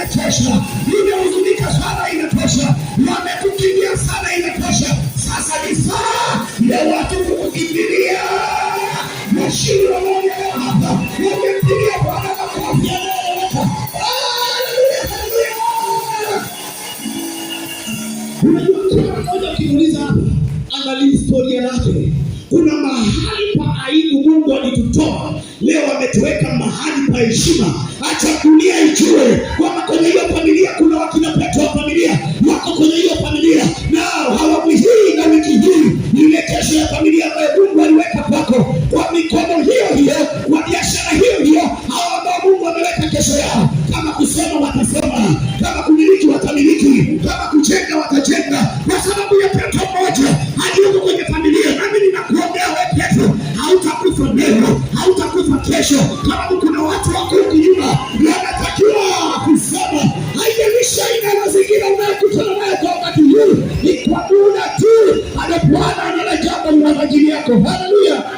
inatosha, nimehuzunika sana, inatosha, wamekukimbia sana, inatosha. Sasa ni saa ya watu kukimbilia. Nashindwa moja hapa, wamempigia Bwana makofi yanayoeleweka. Haleluya, haleluya. Unajua kuna mmoja ukimuuliza hapa, angalia historia yake. Kuna mahali pa aibu Mungu alitutoa, leo ametuweka mahali pa heshima. Acha dunia ijue kwamba kwenye hiyo familia kuna wakina Petro wa familia wako kwenye hiyo familia, nao hawamu hii na wiki hii ile kesho ya familia ambayo Mungu aliweka kwako, kwa mikono hiyo hiyo, kwa biashara hiyo hiyo, hao ambao Mungu ameweka kesho yao. Kama kusema watasema, kama kumiliki watamiliki, kama kujenga watajenga, kwa sababu ya Petro mmoja aliyoko kwenye familia. Nami ninakuombea wewe Petro, hautakufa leo, hautakufa kesho. Kama kuna watu wako huku nyuma wanatakiwa kusema, haijalishi aina ya mazingira unayokutana nayo kwa wakati huu, ni kwa muda tu, ana Bwana ana jambo la ajili yako. Haleluya.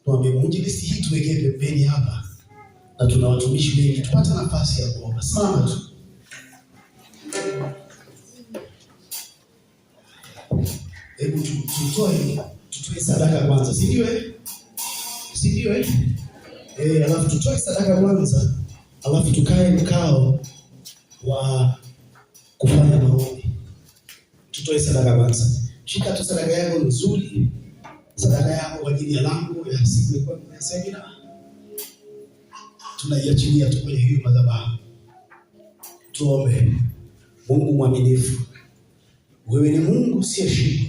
Tuambie mwinjilisti hii tuwekee pembeni hapa, na tuna watumishi wengi, tupate nafasi ya kuomba. Simama tu. Hebu tutoe sadaka kwanza, si ndio Si ndio alafu tutoe sadaka kwanza, alafu tukae mkao wa kufanya maombi. Tutoe sadaka kwanza. Shika tu sadaka yako nzuri, sadaka yako kwa ajili ya lango ya siku ya semina. Tunaiachilia tu kwenye hiyo madhabahu. Tuombe. Mungu mwaminifu, wewe ni Mungu usiyeshindwa.